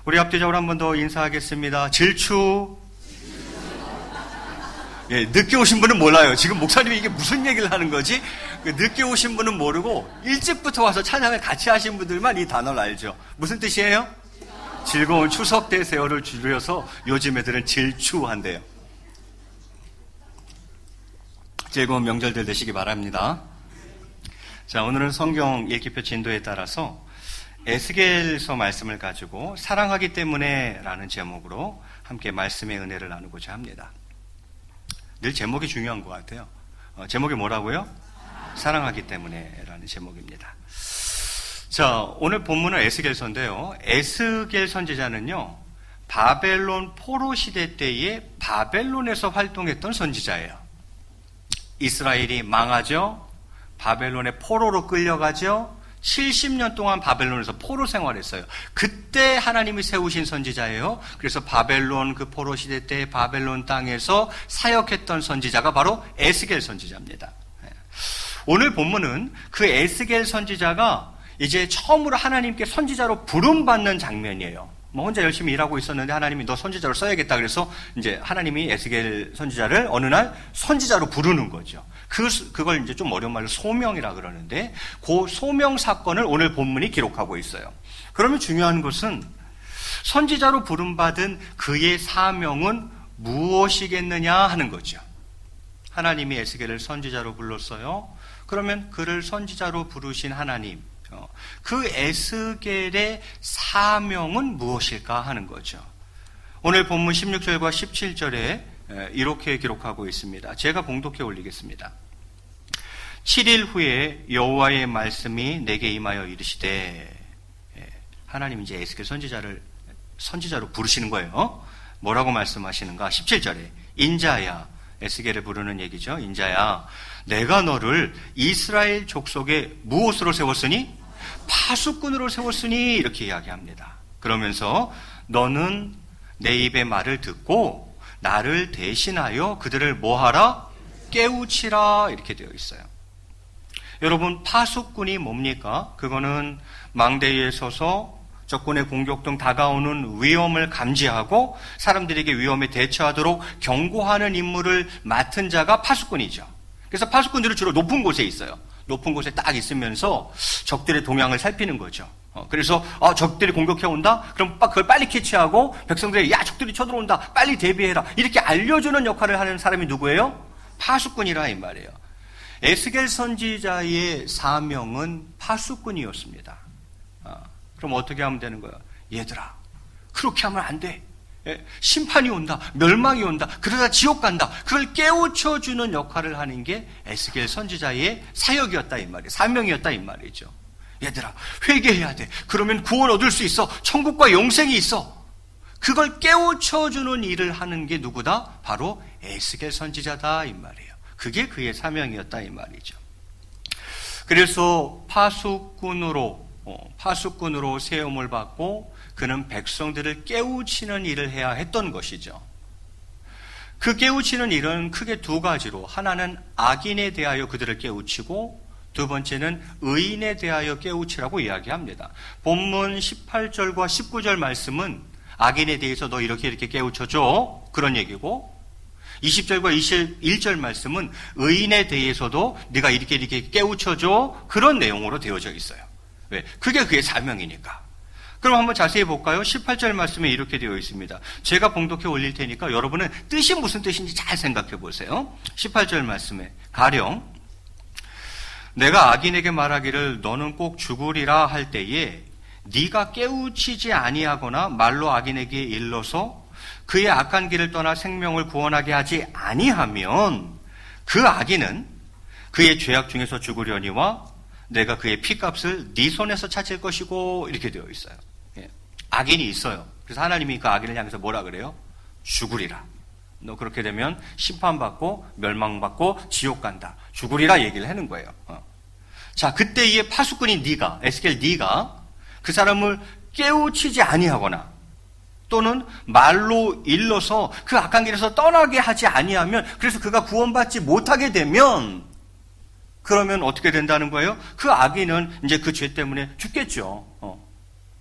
우리 앞뒤적으로 한 번 더 인사하겠습니다. 질추. 예, 늦게 오신 분은 몰라요. 지금 목사님이 이게 무슨 얘기를 하는 거지? 늦게 오신 분은 모르고 일찍부터 와서 찬양을 같이 하신 분들만 이 단어를 알죠. 무슨 뜻이에요? 즐거운 추석 되세요를 줄여서 요즘 애들은 질추한대요. 즐거운 명절들 되시기 바랍니다. 자, 오늘은 성경 읽기표 진도에 따라서 에스겔서 말씀을 가지고 사랑하기 때문에 라는 제목으로 함께 말씀의 은혜를 나누고자 합니다. 늘 제목이 중요한 것 같아요. 제목이 뭐라고요? 사랑하기 때문에 라는 제목입니다. 자, 오늘 본문은 에스겔서인데요. 에스겔 선지자는요, 바벨론 포로 시대 때에 바벨론에서 활동했던 선지자예요. 이스라엘이 망하죠. 바벨론의 포로로 끌려가죠. 70년 동안 바벨론에서 포로 생활했어요. 그때 하나님이 세우신 선지자예요. 그래서 바벨론 그 포로 시대 때 바벨론 땅에서 사역했던 선지자가 바로 에스겔 선지자입니다. 오늘 본문은 그 에스겔 선지자가 이제 처음으로 하나님께 선지자로 부름받는 장면이에요. 혼자 열심히 일하고 있었는데 하나님이 너 선지자로 써야겠다 그래서 이제 하나님이 에스겔 선지자를 어느 날 선지자로 부르는 거죠. 그걸 이제 좀 어려운 말로 소명이라 그러는데 그 소명 사건을 오늘 본문이 기록하고 있어요. 그러면 중요한 것은 선지자로 부름받은 그의 사명은 무엇이겠느냐 하는 거죠. 하나님이 에스겔을 선지자로 불렀어요. 그러면 그를 선지자로 부르신 하나님, 그 에스겔의 사명은 무엇일까 하는 거죠. 오늘 본문 16절과 17절에 이렇게 기록하고 있습니다. 제가 봉독해 올리겠습니다. 7일 후에 여호와의 말씀이 내게 임하여 이르시되, 하나님이 이제 에스겔 선지자로 부르시는 거예요. 뭐라고 말씀하시는가? 17절에 인자야, 에스겔을 부르는 얘기죠. 인자야, 내가 너를 이스라엘 족속에 무엇으로 세웠으니? 파수꾼으로 세웠으니, 이렇게 이야기합니다. 그러면서 너는 내 입의 말을 듣고 나를 대신하여 그들을 뭐하라? 깨우치라, 이렇게 되어 있어요. 여러분, 파수꾼이 뭡니까? 그거는 망대에 서서 적군의 공격 등 다가오는 위험을 감지하고 사람들에게 위험에 대처하도록 경고하는 임무를 맡은 자가 파수꾼이죠. 그래서 파수꾼들은 주로 높은 곳에 있어요. 높은 곳에 딱 있으면서 적들의 동향을 살피는 거죠. 그래서 적들이 공격해온다? 그럼 그걸 빨리 캐치하고 백성들에게 야, 적들이 쳐들어온다, 빨리 대비해라, 이렇게 알려주는 역할을 하는 사람이 누구예요? 파수꾼이라 이 말이에요. 에스겔 선지자의 사명은 파수꾼이었습니다. 그럼 어떻게 하면 되는 거예요? 얘들아, 그렇게 하면 안 돼. 심판이 온다, 멸망이 온다, 그러다 지옥 간다. 그걸 깨우쳐주는 역할을 하는 게 에스겔 선지자의 사역이었다 이 말이에요. 사명이었다 이 말이죠. 얘들아, 회개해야 돼. 그러면 구원 얻을 수 있어. 천국과 영생이 있어. 그걸 깨우쳐주는 일을 하는 게 누구다? 바로 에스겔 선지자다 이 말이에요. 그게 그의 사명이었다 이 말이죠. 그래서 파수꾼으로 세움을 받고 그는 백성들을 깨우치는 일을 해야 했던 것이죠. 그 깨우치는 일은 크게 두 가지로, 하나는 악인에 대하여 그들을 깨우치고 두 번째는 의인에 대하여 깨우치라고 이야기합니다. 본문 18절과 19절 말씀은 악인에 대해서 너 이렇게 깨우쳐줘, 그런 얘기고, 20절과 21절 말씀은 의인에 대해서도 네가 이렇게 깨우쳐줘, 그런 내용으로 되어져 있어요. 왜? 그게 그의 사명이니까. 그럼 한번 자세히 볼까요? 18절 말씀에 이렇게 되어 있습니다. 제가 봉독해 올릴 테니까 여러분은 뜻이 무슨 뜻인지 잘 생각해 보세요. 18절 말씀에 가령 내가 악인에게 말하기를 너는 꼭 죽으리라 할 때에 네가 깨우치지 아니하거나 말로 악인에게 일러서 그의 악한 길을 떠나 생명을 구원하게 하지 아니하면 그 악인은 그의 죄악 중에서 죽으려니와 내가 그의 피값을 네 손에서 찾을 것이고, 이렇게 되어 있어요. 악인이 있어요. 그래서 하나님이 그 악인을 향해서 뭐라 그래요? 죽으리라. 너 그렇게 되면 심판받고 멸망받고 지옥 간다. 죽으리라 얘기를 하는 거예요. 자, 그때의 파수꾼인 네가, 에스겔 네가 그 사람을 깨우치지 아니하거나 또는 말로 일러서 그 악한 길에서 떠나게 하지 아니하면, 그래서 그가 구원받지 못하게 되면, 그러면 어떻게 된다는 거예요? 그 악인은 이제 그 죄 때문에 죽겠죠.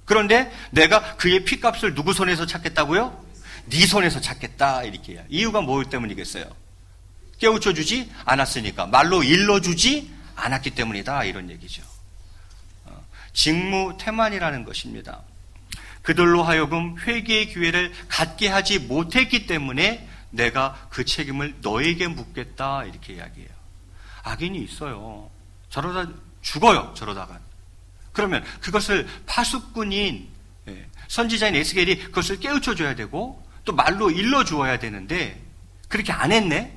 그런데 내가 그의 피값을 누구 손에서 찾겠다고요? 네 손에서 찾겠다 이렇게 해요. 이유가 뭐 때문이겠어요? 깨우쳐주지 않았으니까, 말로 일러주지 않았기 때문이다 이런 얘기죠. 직무태만이라는 것입니다. 그들로 하여금 회개의 기회를 갖게 하지 못했기 때문에 내가 그 책임을 너에게 묻겠다 이렇게 이야기해요. 악인이 있어요. 저러다 죽어요. 저러다가. 그러면 그것을 파수꾼인 선지자인 에스겔이 그것을 깨우쳐줘야 되고 또 말로 일러주어야 되는데 그렇게 안 했네?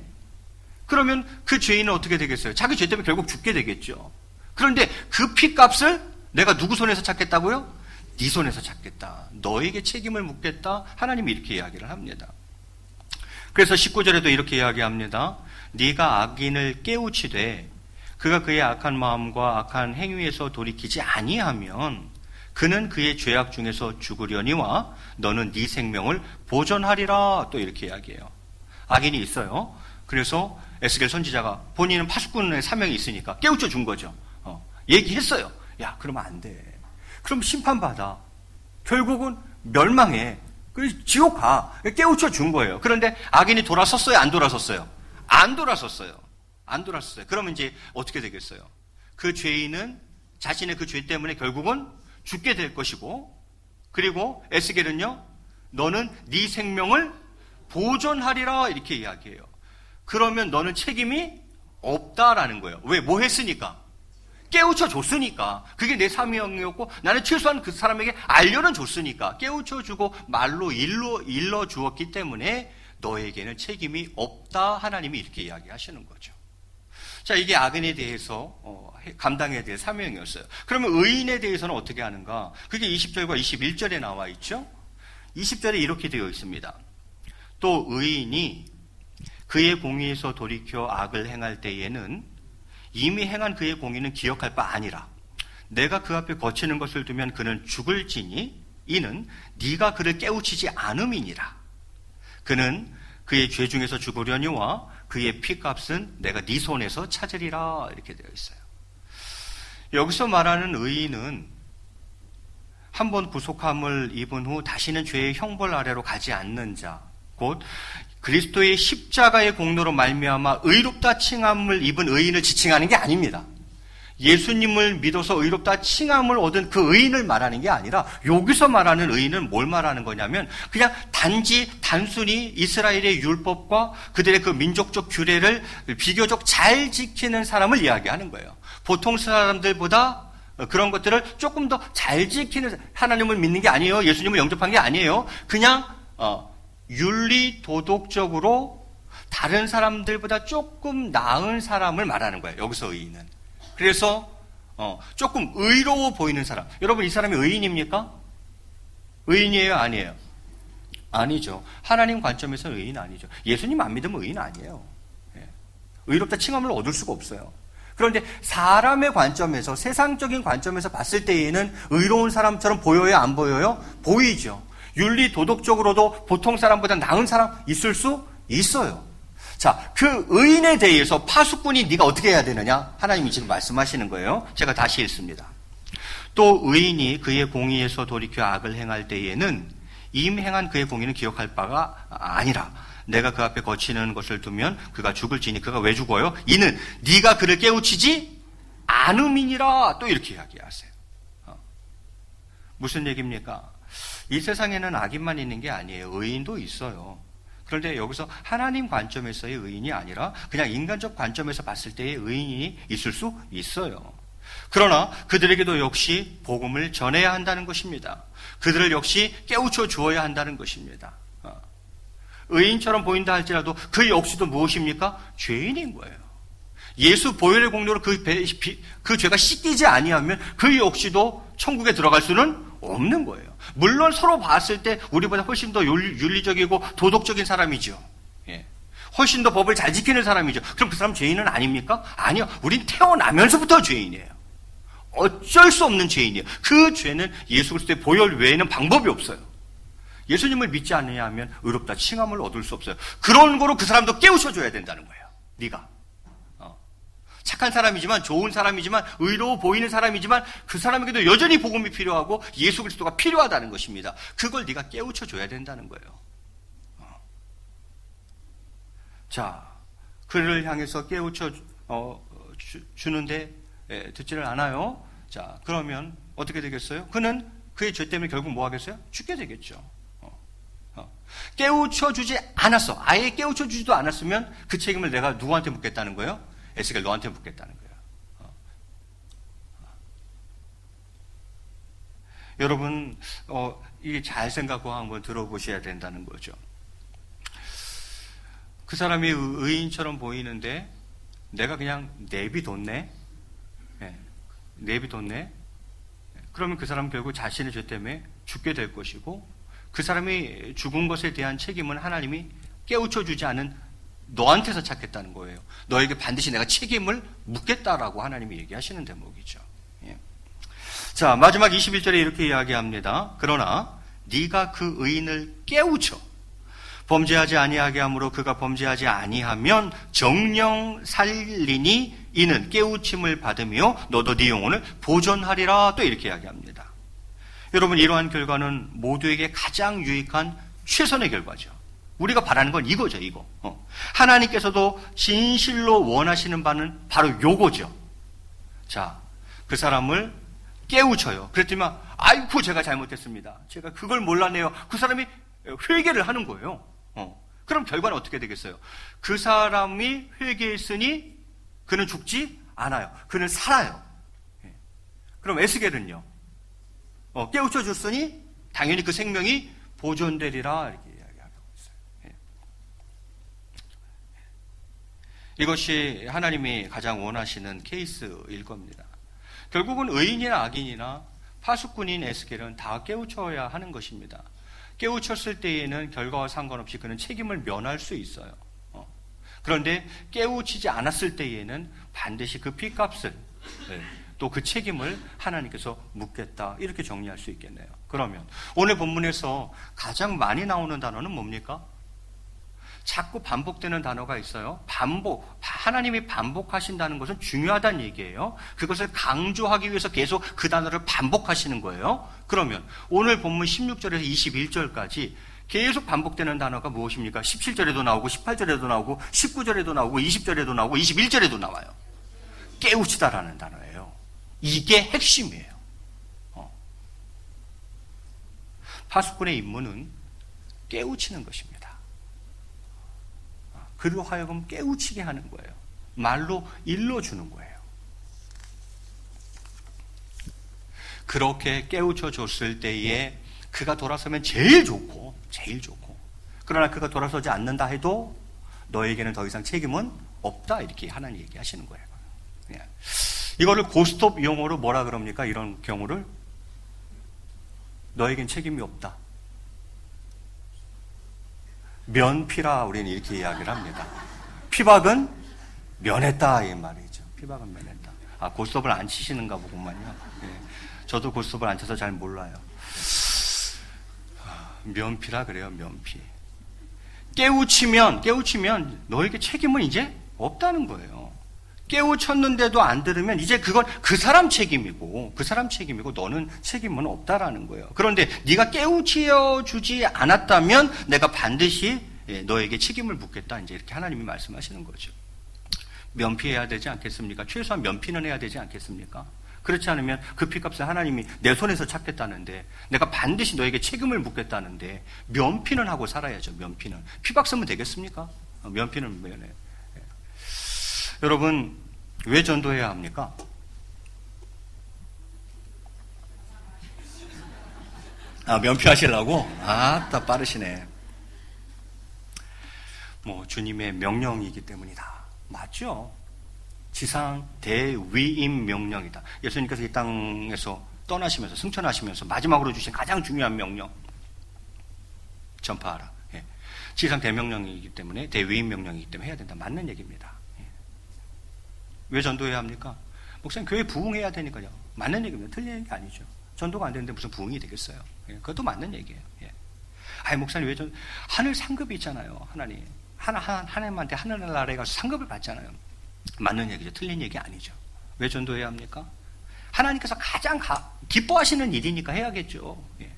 그러면 그 죄인은 어떻게 되겠어요? 자기 죄 때문에 결국 죽게 되겠죠. 그런데 그 피값을 내가 누구 손에서 찾겠다고요? 네 손에서 찾겠다. 너에게 책임을 묻겠다. 하나님이 이렇게 이야기를 합니다. 그래서 19절에도 이렇게 이야기합니다. 네가 악인을 깨우치되 그가 그의 악한 마음과 악한 행위에서 돌이키지 아니하면 그는 그의 죄악 중에서 죽으려니와 너는 네 생명을 보존하리라. 또 이렇게 이야기해요. 악인이 있어요. 그래서 에스겔 선지자가 본인은 파수꾼의 사명이 있으니까 깨우쳐 준 거죠. 얘기했어요. 야, 그러면 안 돼. 그럼 심판받아. 결국은 멸망해. 그래서 지옥 가. 깨우쳐 준 거예요. 그런데 악인이 돌아섰어요? 안 돌아섰어요? 안 돌아섰어요. 안 돌아섰어요. 그러면 이제 어떻게 되겠어요? 그 죄인은 자신의 그 죄 때문에 결국은 죽게 될 것이고, 그리고 에스겔은요, 너는 네 생명을 보존하리라 이렇게 이야기해요. 그러면 너는 책임이 없다라는 거예요. 왜? 뭐 했으니까? 깨우쳐 줬으니까. 그게 내 사명이었고 나는 최소한 그 사람에게 알려는 줬으니까. 깨우쳐 주고 말로 일러 주었기 때문에 너에게는 책임이 없다. 하나님이 이렇게 이야기하시는 거죠. 자, 이게 악인에 대해서 감당해야 될 사명이었어요. 그러면 의인에 대해서는 어떻게 하는가? 그게 20절과 21절에 나와 있죠. 20절에 이렇게 되어 있습니다. 또 의인이 그의 공의에서 돌이켜 악을 행할 때에는 이미 행한 그의 공의는 기억할 바 아니라 내가 그 앞에 거치는 것을 두면 그는 죽을지니 이는 네가 그를 깨우치지 않음이니라. 그는 그의 죄 중에서 죽으려니와 그의 피값은 내가 네 손에서 찾으리라. 이렇게 되어 있어요. 여기서 말하는 의인은 한 번 구속함을 입은 후 다시는 죄의 형벌 아래로 가지 않는 자, 곧 그리스도의 십자가의 공로로 말미암아 의롭다 칭함을 입은 의인을 지칭하는 게 아닙니다. 예수님을 믿어서 의롭다 칭함을 얻은 그 의인을 말하는 게 아니라 여기서 말하는 의인은 뭘 말하는 거냐면 그냥 단순히 이스라엘의 율법과 그들의 그 민족적 규례를 비교적 잘 지키는 사람을 이야기하는 거예요. 보통 사람들보다 그런 것들을 조금 더 잘 지키는, 하나님을 믿는 게 아니에요. 예수님을 영접한 게 아니에요. 그냥 윤리 도덕적으로 다른 사람들보다 조금 나은 사람을 말하는 거예요. 여기서 의인은. 그래서 조금 의로워 보이는 사람. 여러분, 이 사람이 의인입니까? 의인이에요? 아니에요? 아니죠. 하나님 관점에서 의인 아니죠. 예수님 안 믿으면 의인 아니에요. 의롭다 칭함을 얻을 수가 없어요. 그런데 사람의 관점에서, 세상적인 관점에서 봤을 때에는 의로운 사람처럼 보여요? 안 보여요? 보이죠. 윤리 도덕적으로도 보통 사람보다 나은 사람 있을 수 있어요. 자, 그 의인에 대해서 파수꾼이 네가 어떻게 해야 되느냐? 하나님이 지금 말씀하시는 거예요. 제가 다시 읽습니다. 또 의인이 그의 공의에서 돌이켜 악을 행할 때에는 이미 행한 그의 공의는 기억할 바가 아니라 내가 그 앞에 거치는 것을 두면 그가 죽을지니. 그가 왜 죽어요? 이는 네가 그를 깨우치지 않음이니라. 또 이렇게 이야기하세요. 무슨 얘기입니까? 이 세상에는 악인만 있는 게 아니에요. 의인도 있어요. 그런데 여기서 하나님 관점에서의 의인이 아니라 그냥 인간적 관점에서 봤을 때의 의인이 있을 수 있어요. 그러나 그들에게도 역시 복음을 전해야 한다는 것입니다. 그들을 역시 깨우쳐 주어야 한다는 것입니다. 의인처럼 보인다 할지라도 그 역시도 무엇입니까? 죄인인 거예요. 예수 보혈의 공로로 그 죄가 씻기지 아니하면 그 역시도 천국에 들어갈 수는 없는 거예요. 물론 서로 봤을 때 우리보다 훨씬 더 윤리적이고 도덕적인 사람이죠. 훨씬 더 법을 잘 지키는 사람이죠. 그럼 그 사람 죄인은 아닙니까? 아니요. 우린 태어나면서부터 죄인이에요. 어쩔 수 없는 죄인이에요. 그 죄는 예수 그리스도의 보혈 외에는 방법이 없어요. 예수님을 믿지 않느냐 하면 의롭다 칭함을 얻을 수 없어요. 그런 거로 그 사람도 깨우쳐줘야 된다는 거예요. 네가. 착한 사람이지만, 좋은 사람이지만, 의로워 보이는 사람이지만 그 사람에게도 여전히 복음이 필요하고 예수 그리스도가 필요하다는 것입니다. 그걸 네가 깨우쳐 줘야 된다는 거예요. 자, 그를 향해서 깨우쳐 주는데 듣지를 않아요. 자, 그러면 어떻게 되겠어요? 그는 그의 죄 때문에 결국 뭐 하겠어요? 죽게 되겠죠. 깨우쳐 주지 않았어. 아예 깨우쳐 주지도 않았으면 그 책임을 내가 누구한테 묻겠다는 거예요? 에스겔 너한테 묻겠다는 거예요. 여러분, 이게 잘 생각하고 한번 들어보셔야 된다는 거죠. 그 사람이 의인처럼 보이는데 내가 그냥 내비뒀네. 내비뒀네. 그러면 그 사람은 결국 자신의 죄 때문에 죽게 될 것이고, 그 사람이 죽은 것에 대한 책임은 하나님이 깨우쳐 주지 않은 너한테서 찾겠다는 거예요. 너에게 반드시 내가 책임을 묻겠다라고 하나님이 얘기하시는 대목이죠. 자, 마지막 21절에 이렇게 이야기합니다. 그러나 네가 그 의인을 깨우쳐 범죄하지 아니하게 하므로 그가 범죄하지 아니하면 정령 살리니 이는 깨우침을 받으며 너도 네 영혼을 보존하리라. 또 이렇게 이야기합니다. 여러분, 이러한 결과는 모두에게 가장 유익한 최선의 결과죠. 우리가 바라는 건 이거죠, 이거. 하나님께서도 진실로 원하시는 바는 바로 요거죠. 자, 그 사람을 깨우쳐요. 그랬더니 아이고 제가 잘못했습니다. 제가 그걸 몰랐네요. 그 사람이 회개를 하는 거예요. 그럼 결과는 어떻게 되겠어요? 그 사람이 회개했으니 그는 죽지 않아요. 그는 살아요. 그럼 에스겔은요? 깨우쳐 줬으니 당연히 그 생명이 보존되리라 이렇게 이야기하고 있어요. 이것이 하나님이 가장 원하시는 케이스일 겁니다. 결국은 의인이나 악인이나 파수꾼인 에스겔은 다 깨우쳐야 하는 것입니다. 깨우쳤을 때에는 결과와 상관없이 그는 책임을 면할 수 있어요. 그런데 깨우치지 않았을 때에는 반드시 그 피값을 또 그 책임을 하나님께서 묻겠다, 이렇게 정리할 수 있겠네요. 그러면 오늘 본문에서 가장 많이 나오는 단어는 뭡니까? 자꾸 반복되는 단어가 있어요. 하나님이 반복하신다는 것은 중요하다는 얘기예요. 그것을 강조하기 위해서 계속 그 단어를 반복하시는 거예요. 그러면 오늘 본문 16절에서 21절까지 계속 반복되는 단어가 무엇입니까? 17절에도 나오고 18절에도 나오고 19절에도 나오고 20절에도 나오고 21절에도 나와요. 깨우치다라는 단어예요. 이게 핵심이에요. 파수꾼의 임무는 깨우치는 것입니다. 그로 하여금 깨우치게 하는 거예요. 말로 일러주는 거예요. 그렇게 깨우쳐 줬을 때에 그가 돌아서면 제일 좋고, 그러나 그가 돌아서지 않는다 해도 너에게는 더 이상 책임은 없다, 이렇게 하나님 얘기하시는 거예요. 이거를 고스톱 용어로 뭐라 그럽니까? 이런 경우를 너에겐 책임이 없다. 면피라 우리는 이렇게 이야기를 합니다. 피박은 면했다, 이 말이죠. 피박은 면했다. 고스톱을 안 치시는가 보구만요. 저도 고스톱을 안 쳐서 잘 몰라요. 면피라 그래요, 면피. 깨우치면 너에게 책임은 이제 없다는 거예요. 깨우쳤는데도 안 들으면 이제 그건 그 사람 책임이고 너는 책임은 없다라는 거예요. 그런데 네가 깨우쳐 주지 않았다면 내가 반드시 너에게 책임을 묻겠다, 이제 이렇게 하나님이 말씀하시는 거죠. 면피해야 되지 않겠습니까? 최소한 면피는 해야 되지 않겠습니까? 그렇지 않으면 그 피값을 하나님이 내 손에서 찾겠다는데, 내가 반드시 너에게 책임을 묻겠다는데 면피는 하고 살아야죠. 면피는. 피박 쓰면 되겠습니까? 면피는 면해. 여러분, 왜 전도해야 합니까? 면피하시려고? 딱 빠르시네. 주님의 명령이기 때문이다. 맞죠? 지상 대위임 명령이다. 예수님께서 이 땅에서 떠나시면서, 승천하시면서 마지막으로 주신 가장 중요한 명령, 전파하라. 지상 대명령이기 때문에, 대위임 명령이기 때문에 해야 된다. 맞는 얘기입니다. 왜 전도해야 합니까? 목사님, 교회 부흥해야 되니까요. 맞는 얘기입니다. 틀린 얘기 아니죠. 전도가 안 되는데 무슨 부흥이 되겠어요? 그것도 맞는 얘기예요. 목사님, 왜 하늘 상급이 있잖아요. 하나님. 하나님한테 하늘나라에 가서 상급을 받잖아요. 맞는 얘기죠. 틀린 얘기 아니죠. 왜 전도해야 합니까? 하나님께서 가장 기뻐하시는 일이니까 해야겠죠. 예.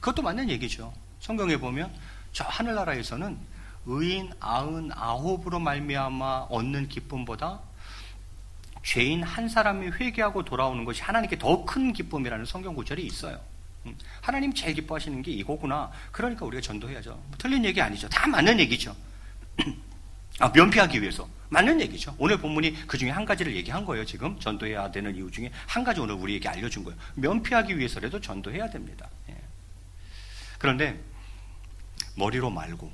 그것도 맞는 얘기죠. 성경에 보면 저 하늘나라에서는 의인 99으로 말미암아 얻는 기쁨보다 죄인 한 사람이 회개하고 돌아오는 것이 하나님께 더 큰 기쁨이라는 성경 구절이 있어요. 하나님 제일 기뻐하시는 게 이거구나. 그러니까 우리가 전도해야죠. 틀린 얘기 아니죠. 다 맞는 얘기죠. 면피하기 위해서 맞는 얘기죠. 오늘 본문이 그 중에 한 가지를 얘기한 거예요. 지금 전도해야 되는 이유 중에 한 가지 오늘 우리에게 알려준 거예요. 면피하기 위해서라도 전도해야 됩니다. 예. 그런데 머리로 말고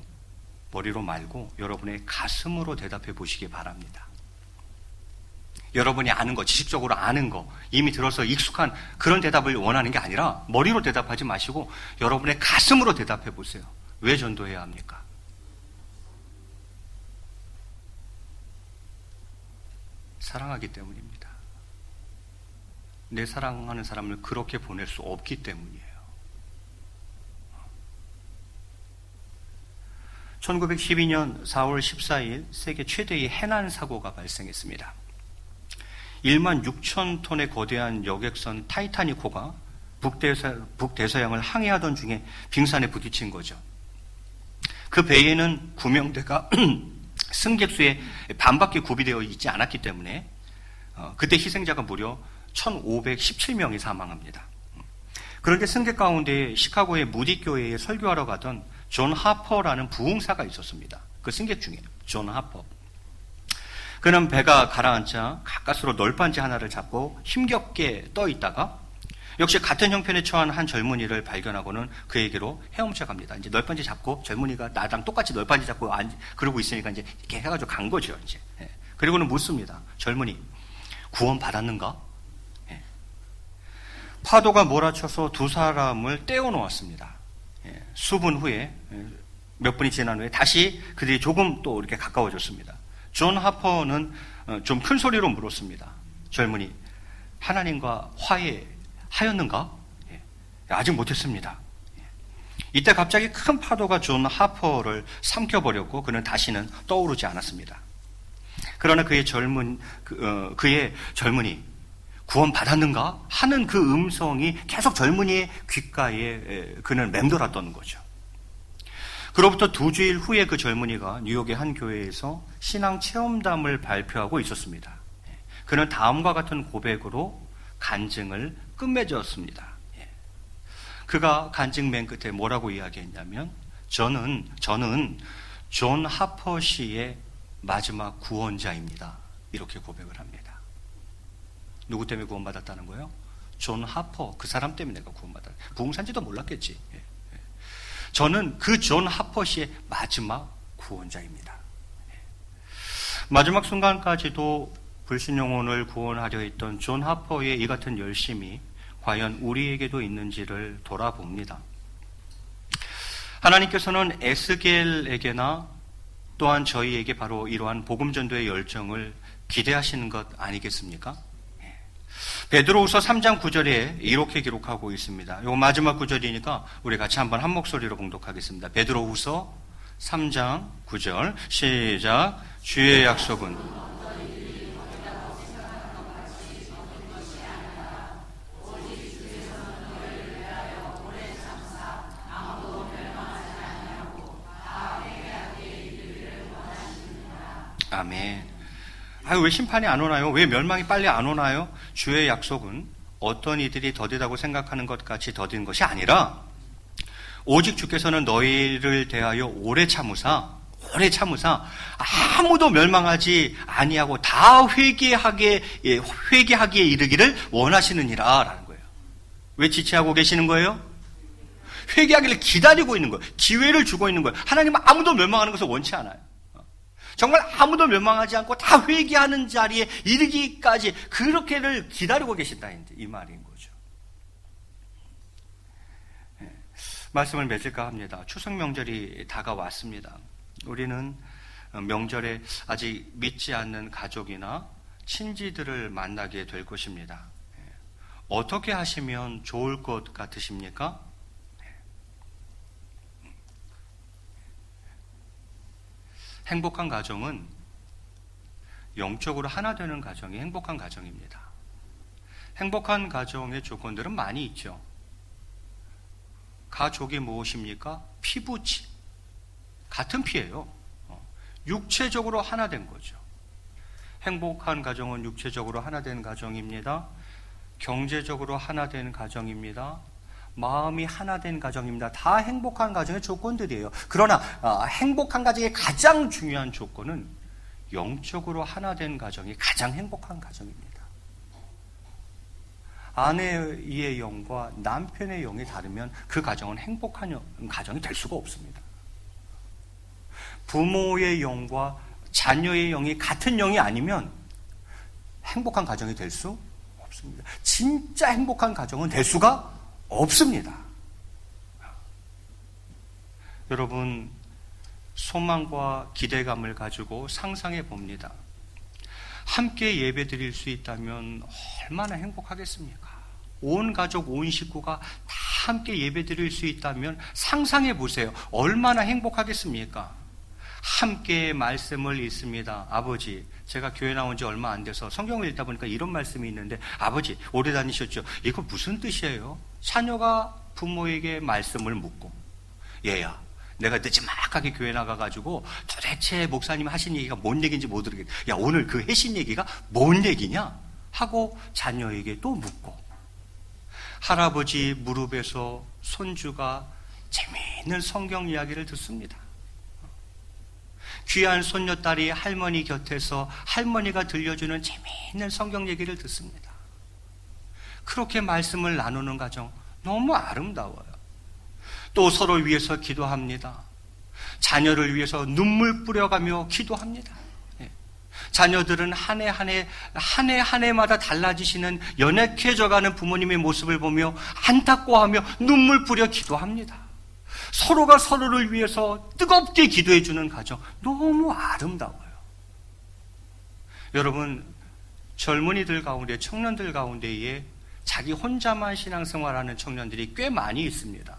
여러분의 가슴으로 대답해 보시기 바랍니다. 여러분이 아는 거, 지식적으로 아는 거, 이미 들어서 익숙한 그런 대답을 원하는 게 아니라 머리로 대답하지 마시고 여러분의 가슴으로 대답해 보세요. 왜 전도해야 합니까? 사랑하기 때문입니다. 내 사랑하는 사람을 그렇게 보낼 수 없기 때문이에요. 1912년 4월 14일 세계 최대의 해난 사고가 발생했습니다. 1만 6천 톤의 거대한 여객선 타이타닉호가 북대서양을 항해하던 중에 빙산에 부딪힌 거죠. 그 배에는 구명대가 승객 수의 반밖에 구비되어 있지 않았기 때문에 그때 희생자가 무려 1,517명이 사망합니다. 그런데 승객 가운데 시카고의 무디 교회에 설교하러 가던 존 하퍼라는 부흥사가 있었습니다. 그 승객 중에 존 하퍼. 그는 배가 가라앉자 가까스로 널빤지 하나를 잡고 힘겹게 떠 있다가 역시 같은 형편에 처한 한 젊은이를 발견하고는 그에게로 헤엄쳐 갑니다. 이제 널빤지 잡고 젊은이가 나랑 똑같이 널빤지 잡고 그러고 있으니까 이제 이렇게 해가지고 간 거죠. 이제. 그리고는 묻습니다. 젊은이, 구원 받았는가? 파도가 몰아쳐서 두 사람을 떼어 놓았습니다. 수분 후에, 몇 분이 지난 후에 다시 그들이 조금 또 이렇게 가까워졌습니다. 존 하퍼는 좀 큰 소리로 물었습니다. 젊은이, 하나님과 화해하였는가? 아직 못했습니다. 이때 갑자기 큰 파도가 존 하퍼를 삼켜버렸고 그는 다시는 떠오르지 않았습니다. 그러나 그의 젊은이, 구원 받았는가? 하는 그 음성이 계속 젊은이의 귓가에 그는 맴돌았던 거죠. 그로부터 2주일 후에 그 젊은이가 뉴욕의 한 교회에서 신앙 체험담을 발표하고 있었습니다. 그는 다음과 같은 고백으로 간증을 끝맺었습니다. 그가 간증 맨 끝에 뭐라고 이야기했냐면 저는 존 하퍼 씨의 마지막 구원자입니다. 이렇게 고백을 합니다. 누구 때문에 구원받았다는 거예요? 존 하퍼, 그 사람 때문에 내가 구원받았다. 부흥산지도 몰랐겠지. 저는 그 존 하퍼 씨의 마지막 구원자입니다. 마지막 순간까지도 불신 영혼을 구원하려 했던 존 하퍼의 이 같은 열심이 과연 우리에게도 있는지를 돌아봅니다. 하나님께서는 에스겔에게나 또한 저희에게 바로 이러한 복음전도의 열정을 기대하시는 것 아니겠습니까? 베드로후서 3장 9절에 이렇게 기록하고 있습니다. 이거 마지막 구절이니까 우리 같이 한번 한 목소리로 봉독하겠습니다. 베드로후서 3장 9절 시작. 주의 약속은 아멘. 왜 심판이 안 오나요? 왜 멸망이 빨리 안 오나요? 주의 약속은 어떤 이들이 더디다고 생각하는 것 같이 더딘 것이 아니라 오직 주께서는 너희를 대하여 오래 참으사 아무도 멸망하지 아니하고 다 회개하기에 이르기를 원하시느니라 라는 거예요. 왜 지체하고 계시는 거예요? 회개하기를 기다리고 있는 거예요. 기회를 주고 있는 거예요. 하나님은 아무도 멸망하는 것을 원치 않아요. 정말 아무도 멸망하지 않고 다 회개하는 자리에 이르기까지 그렇게를 기다리고 계신다 이 말인 거죠. 말씀을 맺을까 합니다. 추석 명절이 다가왔습니다. 우리는 명절에 아직 믿지 않는 가족이나 친지들을 만나게 될 것입니다. 어떻게 하시면 좋을 것 같으십니까? 행복한 가정은 영적으로 하나 되는 가정이 행복한 가정입니다. 행복한 가정의 조건들은 많이 있죠. 가족이 무엇입니까? 피부치. 같은 피예요. 육체적으로 하나 된 거죠. 행복한 가정은 육체적으로 하나 된 가정입니다. 경제적으로 하나 된 가정입니다. 마음이 하나 된 가정입니다. 다 행복한 가정의 조건들이에요. 그러나 행복한 가정의 가장 중요한 조건은 영적으로 하나 된 가정이 가장 행복한 가정입니다. 아내의 영과 남편의 영이 다르면 그 가정은 행복한 가정이 될 수가 없습니다. 부모의 영과 자녀의 영이 같은 영이 아니면 행복한 가정이 될 수 없습니다. 진짜 행복한 가정은 될 수가 없습니다. 여러분, 소망과 기대감을 가지고 상상해 봅니다. 함께 예배 드릴 수 있다면 얼마나 행복하겠습니까? 온 가족, 온 식구가 다 함께 예배 드릴 수 있다면 상상해 보세요. 얼마나 행복하겠습니까? 함께 말씀을 읽습니다. 아버지, 제가 교회 나온 지 얼마 안 돼서 성경을 읽다 보니까 이런 말씀이 있는데, 아버지, 오래 다니셨죠? 이거 무슨 뜻이에요? 자녀가 부모에게 말씀을 묻고, 얘야, 내가 늦지막하게 교회 나가가지고 도대체 목사님 하신 얘기가 뭔 얘기인지 못 들으겠다. 야, 오늘 그 해신 얘기가 뭔 얘기냐? 하고 자녀에게 또 묻고, 할아버지 무릎에서 손주가 재미있는 성경 이야기를 듣습니다. 귀한 손녀딸이 할머니 곁에서 할머니가 들려주는 재미있는 성경 얘기를 듣습니다. 그렇게 말씀을 나누는 가정 너무 아름다워요. 또 서로를 위해서 기도합니다. 자녀를 위해서 눈물 뿌려가며 기도합니다. 자녀들은 한 해 마다 달라지시는 연약해져가는 부모님의 모습을 보며 안타까워하며 눈물 뿌려 기도합니다. 서로가 서로를 위해서 뜨겁게 기도해 주는 가정 너무 아름다워요. 여러분, 젊은이들 가운데, 청년들 가운데에 자기 혼자만 신앙생활하는 청년들이 꽤 많이 있습니다.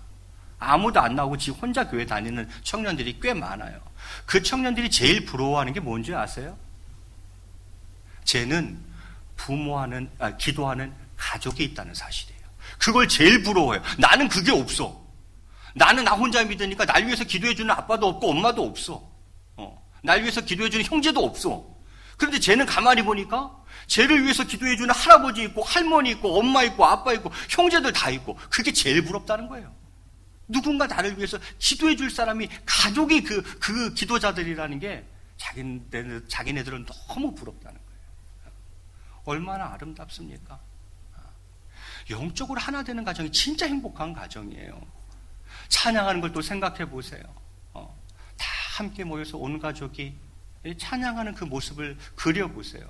아무도 안 나오고 지 혼자 교회 다니는 청년들이 꽤 많아요. 그 청년들이 제일 부러워하는 게 뭔지 아세요? 쟤는 기도하는 가족이 있다는 사실이에요. 그걸 제일 부러워해요. 나는 그게 없어. 나는 나 혼자 믿으니까 날 위해서 기도해주는 아빠도 없고 엄마도 없어. 날 위해서 기도해주는 형제도 없어. 그런데 쟤는 가만히 보니까 쟤를 위해서 기도해주는 할아버지 있고 할머니 있고 엄마 있고 아빠 있고 형제들 다 있고, 그게 제일 부럽다는 거예요. 누군가 나를 위해서 기도해줄 사람이, 가족이 그 기도자들이라는 게 자기네들은 너무 부럽다는 거예요. 얼마나 아름답습니까? 영적으로 하나 되는 가정이 진짜 행복한 가정이에요. 찬양하는 걸 또 생각해 보세요. 다 함께 모여서 온 가족이 찬양하는 그 모습을 그려보세요.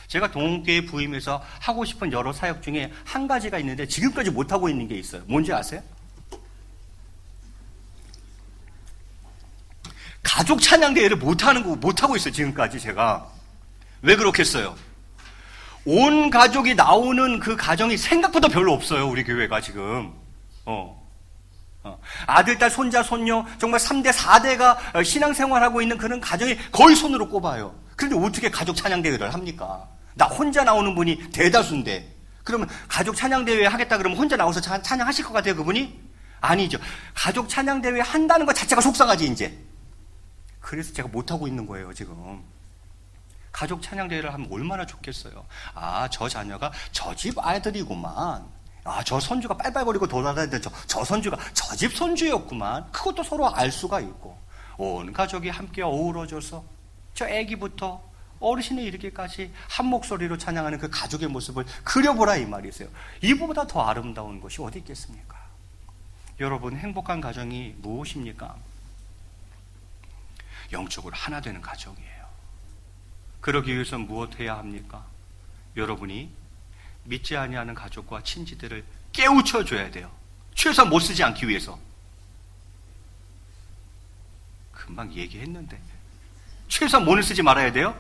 제가 동원교회 부임해서 하고 싶은 여러 사역 중에 한 가지가 있는데 지금까지 못하고 있는 게 있어요. 뭔지 아세요? 가족 찬양 대회를 못하고 있어요, 지금까지 제가. 왜 그렇겠어요? 온 가족이 나오는 그 가정이 생각보다 별로 없어요, 우리 교회가 지금. 아들, 딸, 손자, 손녀, 정말 3대, 4대가 신앙생활하고 있는 그런 가정이 거의 손으로 꼽아요. 그런데 어떻게 가족 찬양대회를 합니까? 나 혼자 나오는 분이 대다수인데. 그러면 가족 찬양대회 하겠다 그러면 혼자 나와서 찬양하실 것 같아요, 그분이? 아니죠. 가족 찬양대회 한다는 것 자체가 속상하지, 이제. 그래서 제가 못하고 있는 거예요, 지금. 가족 찬양대회를 하면 얼마나 좋겠어요. 아, 저 자녀가 저 집 아들이구만. 아, 저 손주가 빨빨거리고 돌아다니던 저 손주가 저 집 손주였구만. 그것도 서로 알 수가 있고, 온 가족이 함께 어우러져서 저 아기부터 어르신에 이르기까지 한 목소리로 찬양하는 그 가족의 모습을 그려보라, 이 말이세요. 이보다 더 아름다운 것이 어디 있겠습니까? 여러분, 행복한 가정이 무엇입니까? 영적으로 하나 되는 가정이에요. 그러기 위해서 무엇 해야 합니까? 여러분이 믿지 아니하는 가족과 친지들을 깨우쳐줘야 돼요. 최소한 못 쓰지 않기 위해서. 금방 얘기했는데 최소한 뭐를 쓰지 말아야 돼요?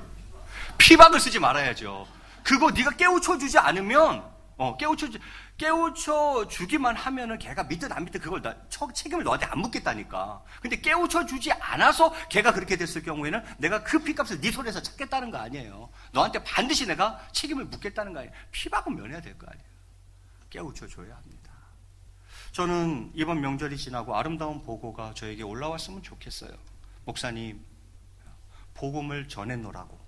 피박을 쓰지 말아야죠. 그거 네가 깨우쳐주지 않으면 깨우쳐 주기만 하면은 걔가 믿든 안 믿든 그걸 책임을 너한테 안 묻겠다니까. 근데 깨우쳐 주지 않아서 걔가 그렇게 됐을 경우에는 내가 그 피값을 네 손에서 찾겠다는 거 아니에요. 너한테 반드시 내가 책임을 묻겠다는 거 아니에요. 피박은 면해야 될 거 아니에요. 깨우쳐 줘야 합니다. 저는 이번 명절이 지나고 아름다운 보고가 저에게 올라왔으면 좋겠어요. 목사님, 복음을 전해놓으라고.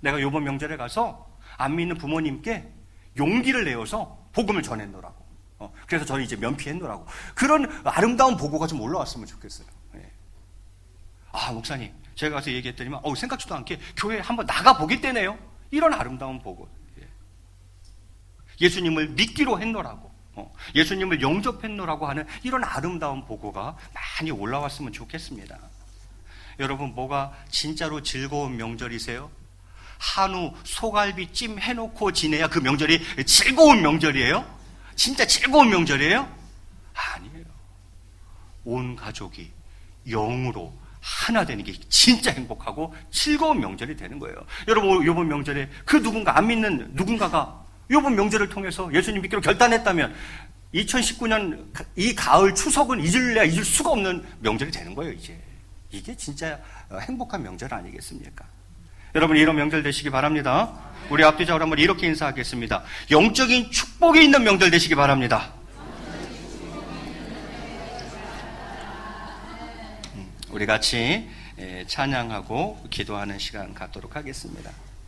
내가 이번 명절에 가서 안 믿는 부모님께 용기를 내어서 복음을 전해놓으라고. 그래서 저는 이제 면피했노라고. 그런 아름다운 보고가 좀 올라왔으면 좋겠어요. 예. 아, 목사님, 제가 가서 얘기했더니만, 생각지도 않게 교회에 한번 나가보겠다네요. 이런 아름다운 보고. 예. 예수님을 믿기로 했노라고. 예수님을 영접했노라고 하는 이런 아름다운 보고가 많이 올라왔으면 좋겠습니다. 여러분, 뭐가 진짜로 즐거운 명절이세요? 한우 소갈비찜 해놓고 지내야 그 명절이 즐거운 명절이에요? 진짜 즐거운 명절이에요? 아니에요. 온 가족이 영으로 하나 되는 게 진짜 행복하고 즐거운 명절이 되는 거예요. 여러분, 이번 명절에 그 누군가 안 믿는 누군가가 이번 명절을 통해서 예수님 믿기로 결단했다면 2019년 이 가을 추석은 잊을 수가 없는 명절이 되는 거예요. 이게 진짜 행복한 명절 아니겠습니까? 여러분, 이런 명절 되시기 바랍니다. 우리 앞뒤적으로 한번 이렇게 인사하겠습니다. 영적인 축복이 있는 명절 되시기 바랍니다. 우리 같이 찬양하고 기도하는 시간 갖도록 하겠습니다.